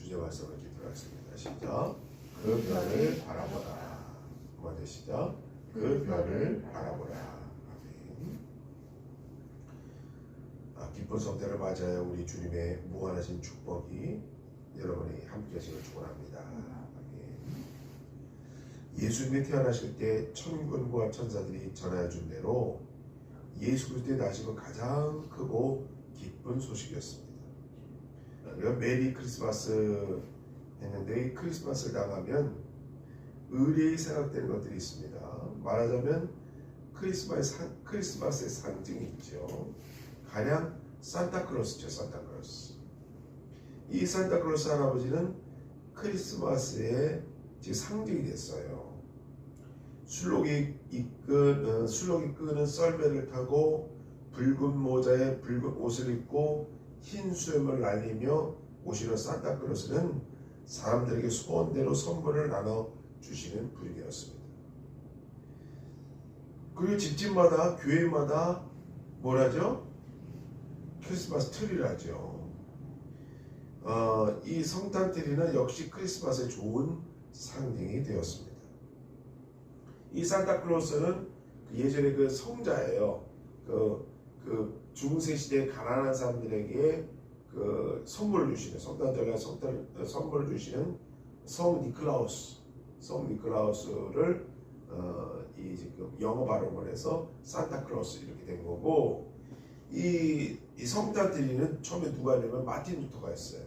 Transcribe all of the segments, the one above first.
주의 말씀을 기도하겠습니다. 시작. 그 별을 바라보라. 먼저 시작. 그 별을 바라보라. 아멘. 기쁜 성대를 맞아야 우리 주님의 무한하신 축복이 여러분이 함께 하시길 축원합니다. 아멘. 예수님이 태어나실 때 천군과 천사들이 전하여 준 대로 예수 그리스도의 나심은 가장 크고 기쁜 소식이었습니다. 우리가 메리 크리스마스 했는데 이 크리스마스를 당하면 의례에 생각되는 것들이 있습니다. 말하자면 크리스마스의 상징이 있죠. 가령 산타클로스죠. 산타클로스. 이 산타클로스 할아버지는 크리스마스의 상징이 됐어요. 술록이 끄는 썰매를 타고 붉은 모자에 붉은 옷을 입고 흰 수염을 날리며 오시는 산타클로스는 사람들에게 소원대로 선물을 나눠 주시는 분이었습니다. 그리고 집집마다 교회마다 뭐라죠? 크리스마스 트리라죠. 이 성탄 트리는 역시 크리스마스의 좋은 상징이 되었습니다. 이 산타클로스는 예전에 그 성자예요. 그 중세 시대 가난한 사람들에게 그 선물을 주시는 성탄절에 선물을 주시는 성 니클라우스를 이 지금 영어 발음을 해서 산타클로스 이렇게 된 거고, 이 성탄 트리는 처음에 누가 했냐면 마틴 루터가 했어요.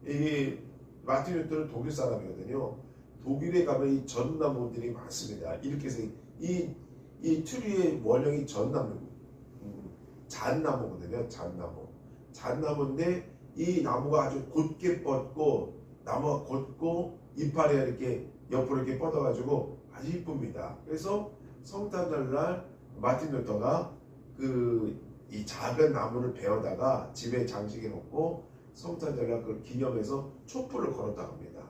이 마틴 루터는 독일 사람이거든요. 독일에 가면 이 전나무들이 많습니다. 이렇게 해서 이 트리의 원형이 잣나무거든요. 잣나무인데 이 나무가 아주 곧게 뻗고, 나무가 곧고 이파리가 이렇게 옆으로 이렇게 뻗어가지고 아주 이쁩니다. 그래서 성탄절날 마틴 루터가 이 작은 나무를 베어다가 집에 장식해 놓고 성탄절날 그걸 기념해서 촛불을 걸었다고 합니다.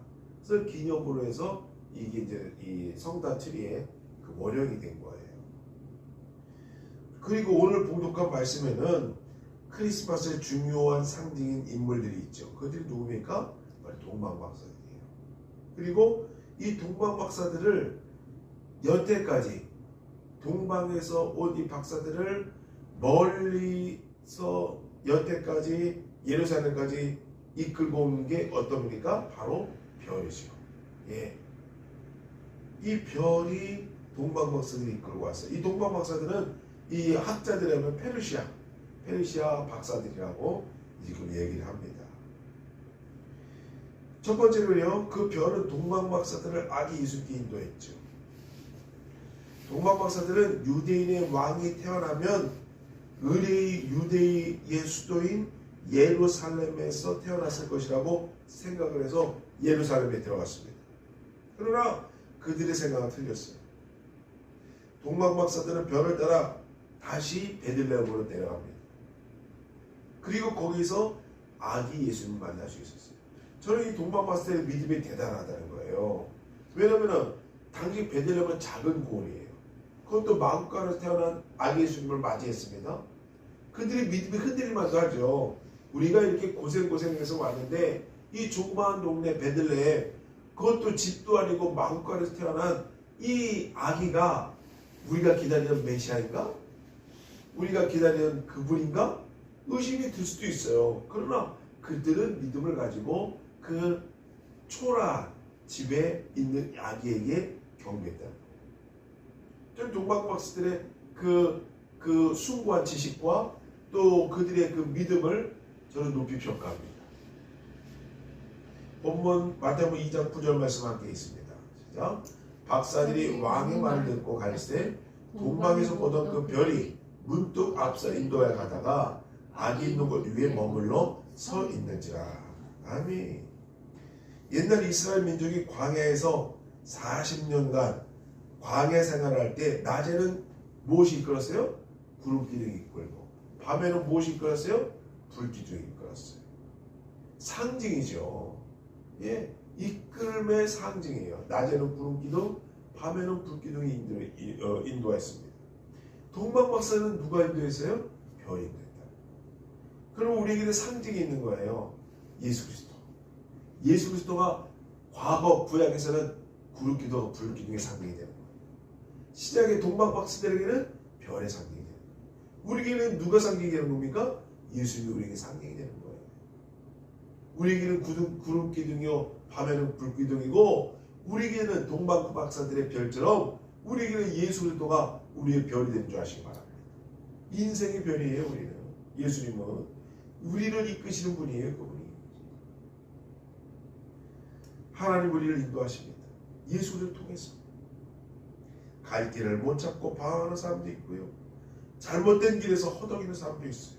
그래서 기념으로 해서 이게 이제 이 성탄 트리의 그 원형이 된 거예요. 그리고 오늘 봉독한 말씀에는 크리스마스의 중요한 상징인 인물들이 있죠. 그들이 누굽니까? 바로 동방박사들이에요. 그리고 이 동방박사들을 여태까지 동방에서 온 이 박사들을 멀리서 여태까지 예루살렘까지 이끌고 온 게 어떤 분입니까? 바로 별이죠. 예. 이 별이 동방박사들이 이끌고 왔어요. 이 동방박사들은 이 학자들이 하면 페르시아 박사들이라고 지금 얘기를 합니다. 첫 번째로요, 그 별은 동방박사들을 아기 예수께 인도했죠. 동방박사들은 유대인의 왕이 태어나면 의뢰의 유대의 수도인 예루살렘에서 태어났을 것이라고 생각을 해서 예루살렘에 들어갔습니다. 그러나 그들의 생각은 틀렸어요. 동방박사들은 별을 따라 다시 베들레헴으로 내려갑니다. 그리고 거기서 아기 예수님을 만날 수 있었어요. 저는 이 동방박사들의 믿음이 대단하다는 거예요. 왜냐하면 당시 베들레헴은 작은 고을이에요. 그것도 마구간에서 태어난 아기 예수님을 맞이했습니다. 그들의 믿음이 흔들릴만도 하죠. 우리가 이렇게 고생해서 왔는데 이 조그마한 동네 베들레헴, 그것도 집도 아니고 마구간에서 태어난 이 아기가 우리가 기다리는 메시아인가? 우리가 기다리는 그분인가? 의심이 들 수도 있어요. 그러나 그들은 믿음을 가지고 그 초라한 집에 있는 아기에게 경배했다. 좀 동방박사들의 그 숭고한 지식과 또 그들의 그 믿음을 저는 높이 평가합니다. 본문 마태복음 2장 9절 말씀 함께 있습니다. 시작. 박사들이 왕의 말을 듣고 갈새 동방에서 보던 그 별이 문득 앞서 인도에 가다가 아기 있는 곳 위에 머물러 서 있는지라. 아멘. 옛날 이스라엘 민족이 광야에서 40년간 광야 생활할 때 낮에는 무엇이 이끌었어요? 구름기둥이 이끌고, 밤에는 무엇이 이끌었어요? 불기둥이 이끌었어요. 상징이죠. 예, 이끌음의 상징이에요. 낮에는 구름기둥, 밤에는 불기둥이 인도했습니다. 동방박사는 누가 인도했어요? 별이 인도했다. 그럼 우리에게는 상징이 있는 거예요. 예수 그리스도. 예수 그리스도가 과거 구약에서는 구름기둥과 불기둥의 상징이 되는 거예요. 신약의 동방박사들에게는 별의 상징이 되는 거예요. 우리에게는 누가 상징이 되는 겁니까? 예수님이 우리에게 상징이 되는 거예요. 우리에게는 구름기둥이요 밤에는 불기둥이고, 우리에게는 동방박사들의 별처럼 우리에게는 예수 그리스도가 우리의 별이 되는 줄 아시기 바랍니다. 인생의 별이에요. 우리는 예수님은 우리를 이끄시는 분이에요. 그분이 하나님 우리를 인도하십니다. 예수를 통해서 갈 길을 못 찾고 방황하는 사람도 있고요, 잘못된 길에서 허덕이는 사람도 있어요.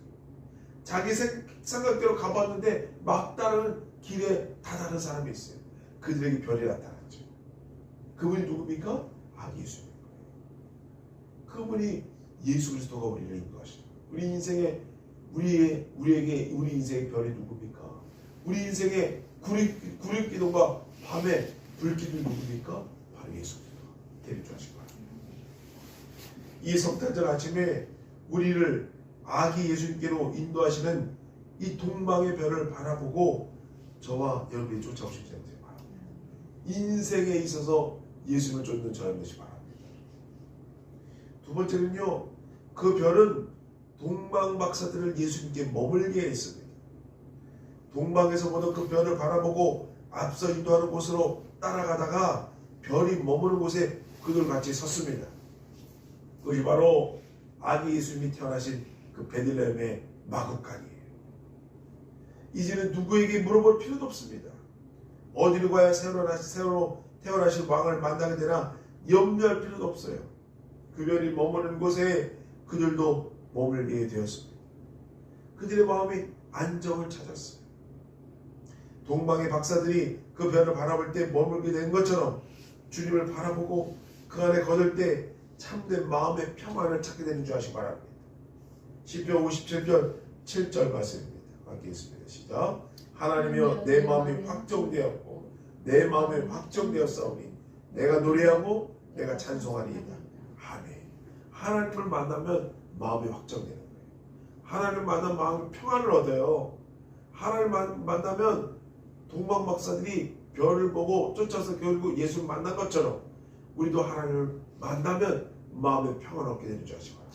자기 생각대로 가봤는데 막다른 길에 다다른 사람이 있어요. 그들에게 별이 나타났죠. 그분이 누굽니까? 예수님. 그분이 예수 그리스도가 우리를 인도하시죠. 우리 인생에 우리 인생의 별이 누굽니까? 우리 인생의 구름기둥과 밤에 불기둥이 누굽니까? 바로 예수 그리스도가 되는 줄 아시기 바랍니다. 이 성탄절 아침에 우리를 아기 예수님께로 인도하시는 이 동방의 별을 바라보고 저와 여러분이 쫓아오시기 바랍니다. 인생에 있어서 예수님을 쫓는 저라는 것이 바랍니다. 두 번째는요, 그 별은 동방박사들을 예수님께 머물게 했습니다. 동방에서 보던 그 별을 바라보고 앞서 인도하는 곳으로 따라가다가 별이 머무는 곳에 그들 같이 섰습니다. 그것이 바로 아기 예수님이 태어나신 그 베들레헴의 마구간이에요. 이제는 누구에게 물어볼 필요도 없습니다. 어디로 가야 새로 태어나신 왕을 만나게 되나 염려할 필요도 없어요. 그 별이 머무는 곳에 그들도 머물게 되었습니다. 그들의 마음이 안정을 찾았어요. 동방의 박사들이 그 별을 바라볼 때 머물게 된 것처럼 주님을 바라보고 그 안에 거둘 때 참된 마음의 평안을 찾게 되는 줄 아시기 바랍니다. 시편 57편 7절 말씀입니다. 함께 읽습니다. 시작. 하나님이여 내 마음이 확정되었고 내 마음이 확정되었사오니 내가 노래하고 내가 찬송하리이다. 아멘. 하나님을 만나면 마음이 확정되는 거예요. 하나님을 만나면 마음이 평안을 얻어요. 하나님을 만나면 동방박사들이 별을 보고 쫓아서 결국 예수를 만난 것처럼 우리도 하나님을 만나면 마음의 평안을 얻게 되는 줄 아시기 바랍니다.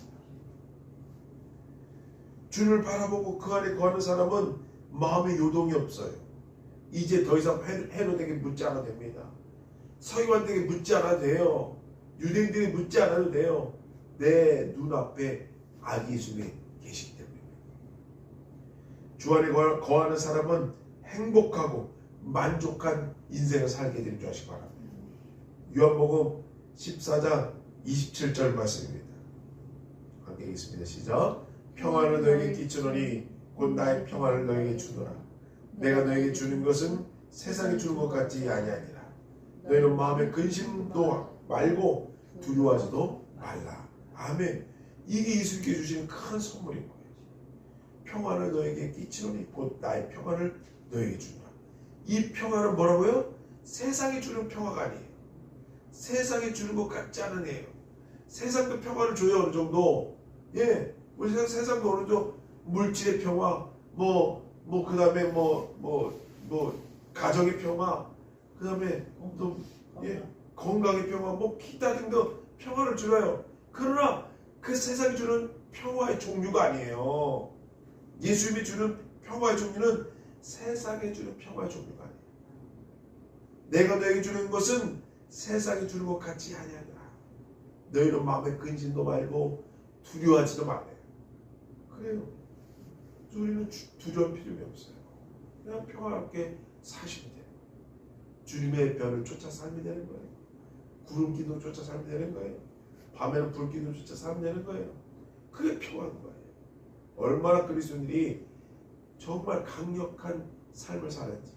주님을 바라보고 그 안에 거하는 사람은 마음의 요동이 없어요. 이제 더 이상 헤롯에게 묻지 않아도 됩니다. 서기관들에게 묻지 않아도 돼요. 유대인들에게 묻지 않아도 돼요. 내 눈앞에 아기 예수님이 계시기 때문입니다. 주 안에 거하는 사람은 행복하고 만족한 인생을 살게 되는 줄 아시기 바랍니다. 요한복음 14장 27절 말씀입니다. 함께 읽겠습니다. 시작. 평안을 너에게 끼치노니 곧 나의 평안을 너에게 주노라. 내가 너에게 주는 것은 세상이 주는 것 같지 아니하니라. 너희는 마음에 근심도 말고 두려워하지도 말라. 아멘. 이게 예수님께 주시는 큰 선물인 거예요. 평안을 너에게 끼치노니 곧 나의 평안을 너에게 주노라. 이 평안은 뭐라고요? 세상이 주는 평화가 아니에요. 세상이 주는 것 같지 않은 애예요. 세상도 평화를 줘요. 어느 정도. 예, 우리 세상도 어느 정도 물질의 평화, 그 다음에 가정의 평화, 그 다음에 또 건강의 평화, 기타 등등 평화를 주어요. 그러나 그 세상이 주는 평화의 종류가 아니에요. 예수님이 주는 평화의 종류는 세상이 주는 평화의 종류가 아니에요. 내가 너에게 주는 것은 세상이 주는 것 같지 아니하니라. 너희는 마음에 근심도 말고 두려워하지도 말아요. 그래요. 우리는 두려울 필요가 없어요. 그냥 평화롭게 사시면 돼요. 주님의 별을 쫓아 살면 되는 거예요. 구름기둥 쫓아 살면 되는 거예요. 밤에는 불기둥 쫓아 살면 되는 거예요. 그게 평화인 거예요. 얼마나 그리스도인들이 정말 강력한 삶을 사는지,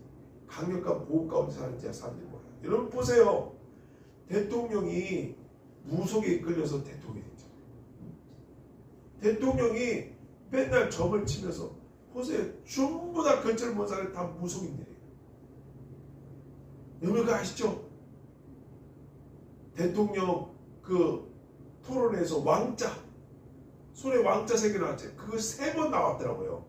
강력한 보호 가운데 사는지 사람들이 몰라요. 여러분 보세요. 대통령이 무속에 이끌려서 대통령이 됐잖아요. 대통령이 맨날 점을 치면서 보세요. 전부 다 근처를 본 사람이 다 무속인들이에요. 여러분 그거 아시죠? 대통령 그 토론에서 왕자, 손에 왕자 3개 나왔죠. 그거 3번 나왔더라고요.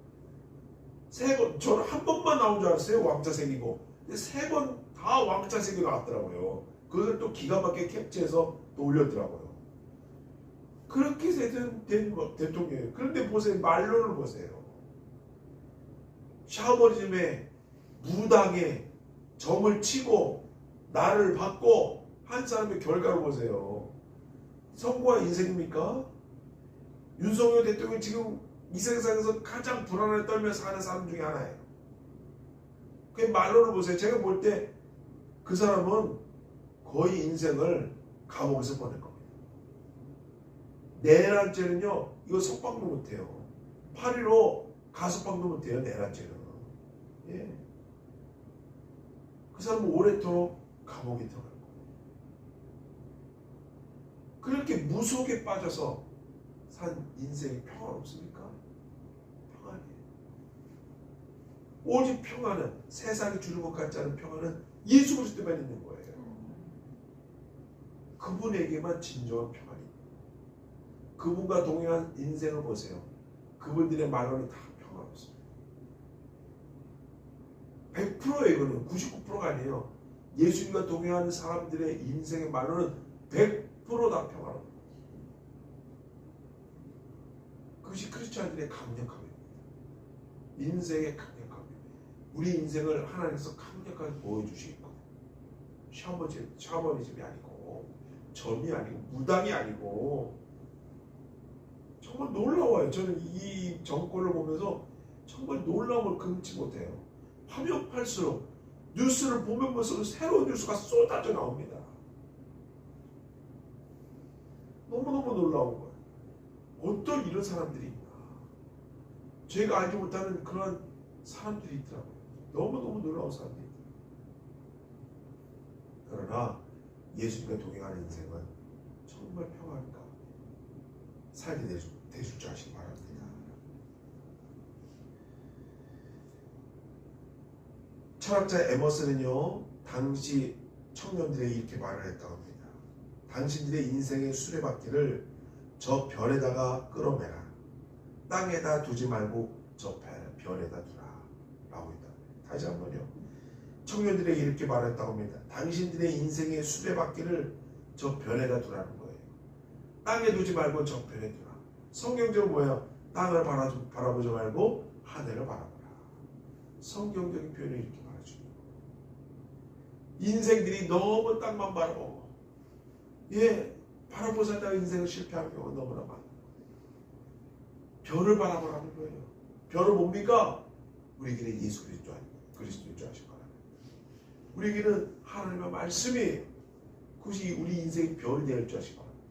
3번. 저는 한 번만 나온 줄 알았어요. 왕자 3개고. 근데 3번 다 왕자 세계 나왔더라고요. 그걸 또 기가 막히게 캡처해서 또 올렸더라고요. 그렇게 된 대통령이에요. 그런데 보세요. 말로를 보세요. 샤머니즘에 무당에 점을 치고 나를 받고 한 사람의 결과를 보세요. 성공한 인생입니까? 윤석열 대통령이 지금 이 세상에서 가장 불안에 떨면서 사는 사람 중에 하나예요. 그 말로를 보세요. 제가 볼 때 그 사람은 거의 인생을 감옥에서 보낼 겁니다. 내란죄는요, 이거 석방도 못해요. 8.15 가석방도 못해요, 내란죄는. 예. 그 사람은 오래도록 감옥에 들어갈 거예요. 그렇게 무속에 빠져서 산 인생이 평안없습니까? 평안이에요. 오직 평안은, 세상이 주는 것 같지 않은 평안은 예수 그리스도만 있는 거예요. 그분에게만 진정한 평안이 있는 거예요. 그분과 동행한 인생을 보세요. 그분들의 말로는 다 평안없습니다. 100%예요. 이거는 99%가 아니에요. 예수님과 동행하는 사람들의 인생의 말로는 100%다 평안합니다. 그것이 크리스찬들의 강력함입니다. 인생의 강력함입니다. 우리 인생을 하나님께서 강력하게 보여주시고, 샤머니즘이 아니고, 점이 아니고, 무당이 아니고, 정말 놀라워요. 저는 이 정권을 보면서 정말 놀라움을 금치 못해요. 하면 팔수록 뉴스를 보면 볼수록 새로운 뉴스가 쏟아져 나옵니다. 너무너무 놀라운 거예요. 어떤 이런 사람들이 있나. 저희가 알지 못하는 그런 사람들이 있더라고요. 너무너무 놀라운 사람들이 있더라고요. 그러나 예수님과 동행하는 인생은 정말 평안한 가운데 살게 되실 줄 아시기 바랍니다. 철학자 에머슨은요, 당시 청년들에게 이렇게 말을 했다고 합니다. 당신들의 인생의 수레바퀴를 저 별에다가 끌어매라. 땅에다 두지 말고 저 별에다 두라. 라고 했다. 다시 한번요. 청년들에게 이렇게 말했다고 합니다. 당신들의 인생의 수레바퀴를 저 별에다 두라는 거예요. 땅에 두지 말고 저 별에 두라. 성경적으로 뭐예요? 땅을 바라보지 말고 하늘을 바라보라. 성경적인 표현을 이렇게 말해줍니다. 인생들이 너무 땅만 바라보고, 바라보고 살다가 인생을 실패하는 경우가 너무나 많아요. 별을 바라보라는 거예요. 별은 뭡니까? 우리에게는 예수 그리스도인 줄 아시기 바랍니다. 우리에게는 하나님의 말씀이 그것이 우리 인생의 별이 될 줄 아시기 바랍니다.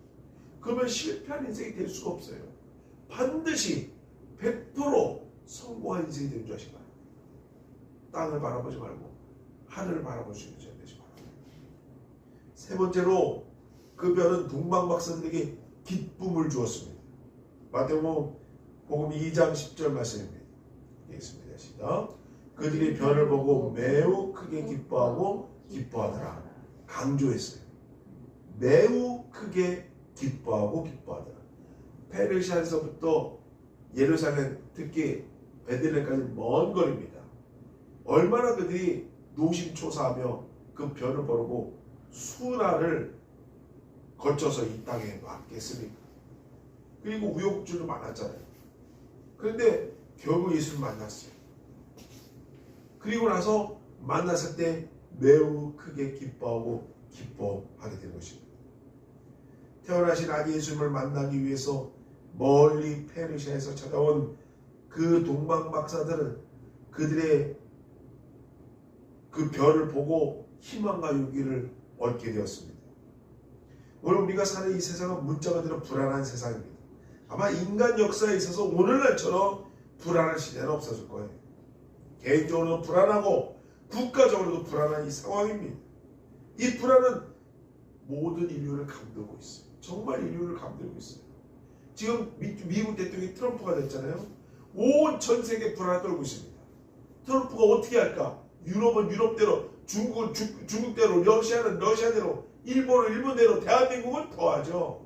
그러면 실패한 인생이 될 수가 없어요. 반드시 100% 성공한 인생이 될 줄 아시기 바랍니다. 땅을 바라보지 말고 하늘을 바라볼 수 있는 자가 되시기 바랍니다. 세 번째로 그 별은 동방박사들에게 기쁨을 주었습니다. 마태복음 2장 10절 말씀입니다. 읽겠습니다. 시작. 그들이 별을 보고 매우 크게 기뻐하더라. 강조했어요. 매우 크게 기뻐하더라. 페르시아에서부터 예루살렘, 특히 베들레헴까지 먼 거리입니다. 얼마나 그들이 노심초사하며 그 별을 보고 수나를 거쳐서 이 땅에 왔겠습니까? 그리고 우여곡절도 많았잖아요. 그런데 결국 예수를 만났어요. 그리고 나서 만났을 때 매우 크게 기뻐하게 된 것입니다. 태어나신 아기 예수님을 만나기 위해서 멀리 페르시아에서 찾아온 그 동방박사들은 그들의 그 별을 보고 희망과 용기를 얻게 되었습니다. 오늘 우리가 사는 이 세상은 문자가 들어 불안한 세상입니다. 아마 인간 역사에 있어서 오늘날처럼 불안한 시대는 없어질 거예요. 개인적으로도 불안하고 국가적으로도 불안한 이 상황입니다. 이 불안은 모든 인류를 감돌고 있어요. 정말 인류를 감돌고 있어요. 지금 미국 대통령이 트럼프가 됐잖아요. 온 전 세계 불안을 떨고 있습니다. 트럼프가 어떻게 할까? 유럽은 유럽대로, 중국은 중국대로, 러시아는 러시아대로, 일본은 일본대로, 대한민국은 더하죠.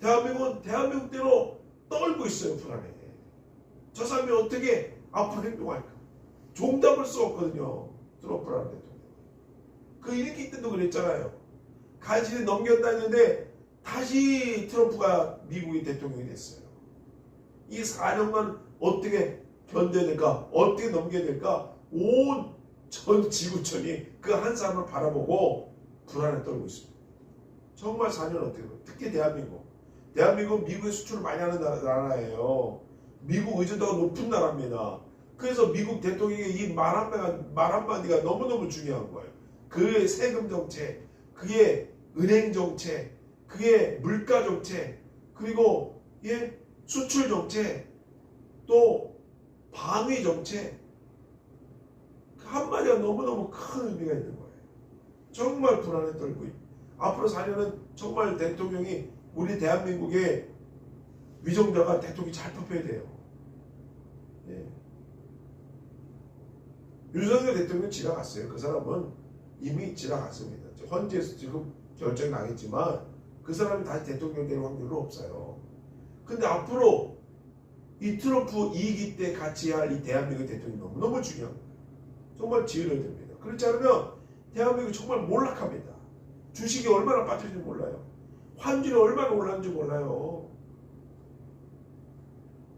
대한민국은 대한민국대로 떨고 있어요. 불안해. 저 사람이 어떻게 앞으로 행동할까? 종잡을 수 없거든요. 트럼프라는 대통령. 그 일기 때도 그랬잖아요. 간신히 넘겼다 했는데 다시 트럼프가 미국의 대통령이 됐어요. 이 4년만 어떻게 견뎌야 될까? 어떻게 넘겨야 될까? 온 전 지구촌이 그 한 사람을 바라보고 불안에 떨고 있습니다. 정말 4년 어떻게 해요? 특히 대한민국. 대한민국은 미국에 수출을 많이 하는 나라예요. 미국 의존도가 높은 나라입니다. 그래서 미국 대통령의 이 말 한마디가 너무너무 중요한 거예요. 그의 세금 정책, 그의 은행 정책, 그의 물가 정책, 그리고 수출 정책, 또 방위 정책, 한마디가 너무너무 큰 의미가 있는 거예요. 정말 불안에 떨고 있고 앞으로 4년은 정말 대통령이 우리 대한민국의 위정자가 대통령이 잘 뽑혀야 돼요. 예. 윤석열 대통령 지나갔어요. 그 사람은 이미 지나갔습니다. 헌재에서 지금 결정이 나겠지만 그 사람이 다시 대통령 될 확률은 없어요. 근데 앞으로 이 트럼프 2기 때 같이 할 이 대한민국 대통령이 너무너무 중요한 거예요. 정말 지혜로워야 됩니다. 그렇지 않으면 대한민국이 정말 몰락합니다. 주식이 얼마나 빠질지 몰라요. 환율이 얼마나 올랐는지 몰라요.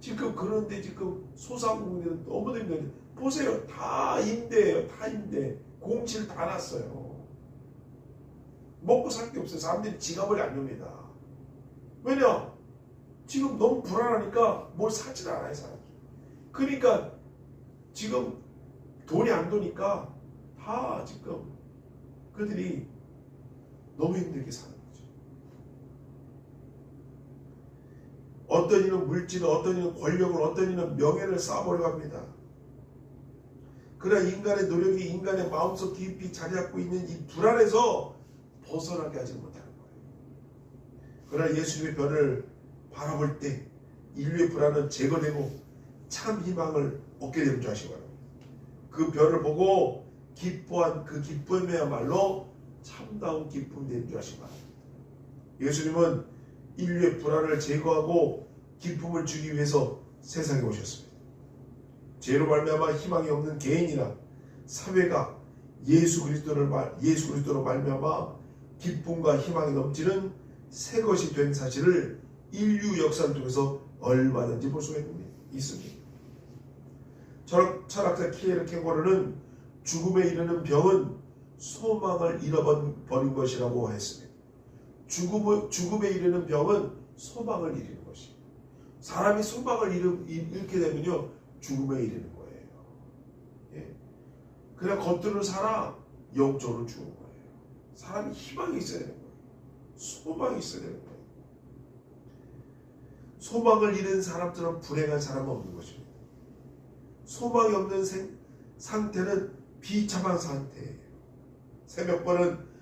지금 그런데 지금 소상공인들은 너무 힘든데 보세요. 다 임대예요. 다 임대. 공실 다 났어요. 먹고 살 게 없어요. 사람들이 지갑을 안 엽니다. 왜냐? 지금 너무 불안하니까 뭘 사질 않아요. 사람들이. 그러니까 지금 돈이 안 도니까 다 지금 그들이 너무 힘들게 사는 거죠. 어떤 이는 물질을, 어떤 이는 권력을, 어떤 이는 명예를 쌓아보려고 합니다. 그러나 인간의 노력이 인간의 마음속 깊이 자리 잡고 있는 이 불안에서 벗어나게 하지 못하는 거예요. 그러나 예수님의 변을 바라볼 때 인류의 불안은 제거되고 참 희망을 얻게 되는 줄 아시기 바랍니다. 그 별을 보고 기뻐한 그 기쁨이야말로 참다운 기쁨이 되는 줄 아시기 바랍니다. 예수님은 인류의 불안을 제거하고 기쁨을 주기 위해서 세상에 오셨습니다. 죄로 말미암아 희망이 없는 개인이나 사회가 예수 그리스도로 말미암아 기쁨과 희망이 넘치는 새 것이 된 사실을 인류 역사를 통해서 얼마든지 볼 수가 있습니다. 철학자 키에르 케고르는 죽음에 이르는 병은 소망을 잃어버린 것이라고 했습니다. 죽음에 이르는 병은 소망을 잃는 것입니다. 사람이 소망을 잃게 되면요 죽음에 이르는 거예요. 예. 그냥 겉으로 살아 영적으로 죽은 거예요. 사람이 희망이 있어야 되는 거예요. 소망이 있어야 되는 거예요. 소망을 잃은 사람처럼 불행한 사람은 없는 것입니다. 소망이 없는 상태는 비참한 상태예요.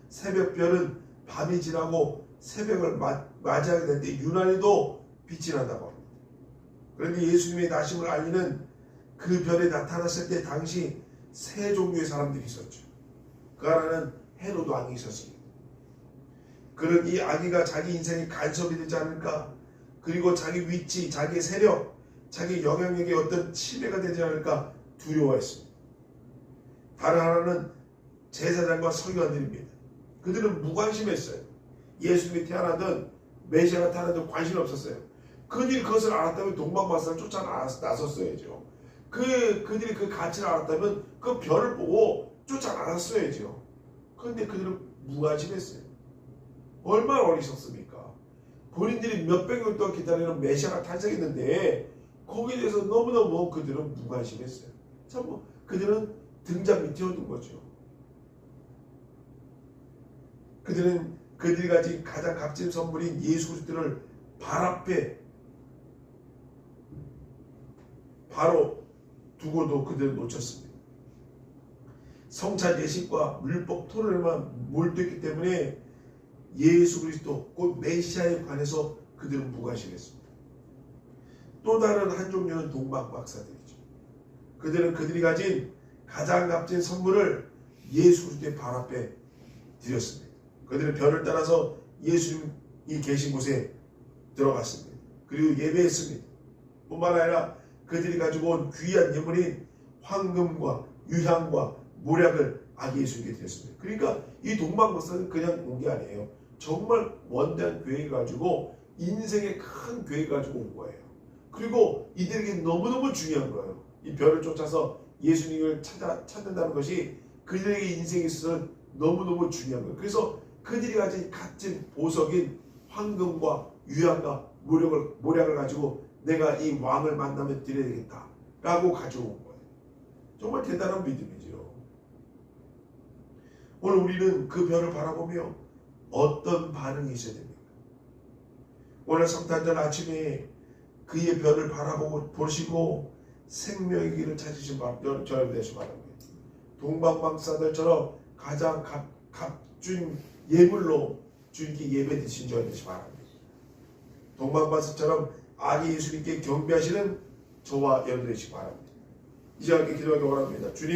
새벽별은 밤이 지나고 새벽을 맞이하게 될 때 유난히도 빛이 난다고 합니다. 그런데 예수님의 나심을 알리는 그 별에 나타났을 때 당시 세 종류의 사람들이 있었죠. 그 하나는 헤로드 왕이 있었습니다. 그는 이 아기가 자기 인생의 간섭이 되지 않을까, 그리고 자기 위치, 자기 세력, 자기 영향력에 어떤 침해가 되지 않을까 두려워했습니다. 다른 하나는 제사장과 서기관들입니다. 그들은 무관심했어요. 예수님이 태어나든 메시아가 태어나든 관심이 없었어요. 그들이 그것을 알았다면 동방마사를 쫓아 나섰어야죠. 그들이 그 가치를 알았다면 그 별을 보고 쫓아 나섰어야죠. 그런데 그들은 무관심했어요. 얼마나 어리석습니까? 본인들이 몇백 년 동안 기다리는 메시아가 탄생했는데 거기에 대해서 너무너무 그들은 무관심했어요. 참 그들은 등잔 밑에 얻은 거죠. 그들이 가진 가장 값진 선물인 예수 그리스도를 발 앞에 바로 두고도 그들은 놓쳤습니다. 성찬 예식과 율법 토론에만 몰두했기 때문에 예수 그리스도 곧 메시아에 관해서 그들은 무관심했습니다. 또 다른 한 종류는 동방박사들이죠. 그들이 가진 가장 값진 선물을 예수 그리스도의 발 앞에 드렸습니다. 그들은 별을 따라서 예수님이 계신 곳에 들어갔습니다. 그리고 예배했습니다. 뿐만 아니라 그들이 가지고 온 귀한 예물인 황금과 유향과 모략을 아기 예수님께 드렸습니다. 그러니까 이 동방박사는 그냥 온 게 아니에요. 정말 원대한 계획을 가지고 인생의 큰 계획을 가지고 온 거예요. 그리고 이들에게 너무너무 중요한 거예요. 이 별을 쫓아서 예수님을 찾는다는 것이 그들에게 인생에 있어서 너무너무 중요한 거예요. 그래서 그들이 가진 값진 보석인 황금과 유향과 모략을 가지고 내가 이 왕을 만나면 드려야 되겠다 라고 가지고 온 거예요. 정말 대단한 믿음이죠. 오늘 우리는 그 별을 바라보며 어떤 반응이 있어야 됩니까? 오늘 성탄절 아침에 그의 별을 바라보고 보시고 생명의 길을 찾으신 저를 되시 바랍니다. 동방박사들처럼 가장 값진 예물로 주님께 예배 드신 저를 되시 바랍니다. 동방박사처럼 아기 예수님께 경배하시는 저와 여러분 되시기 바랍니다. 이제 함께 기도하기 원합니다. 주님,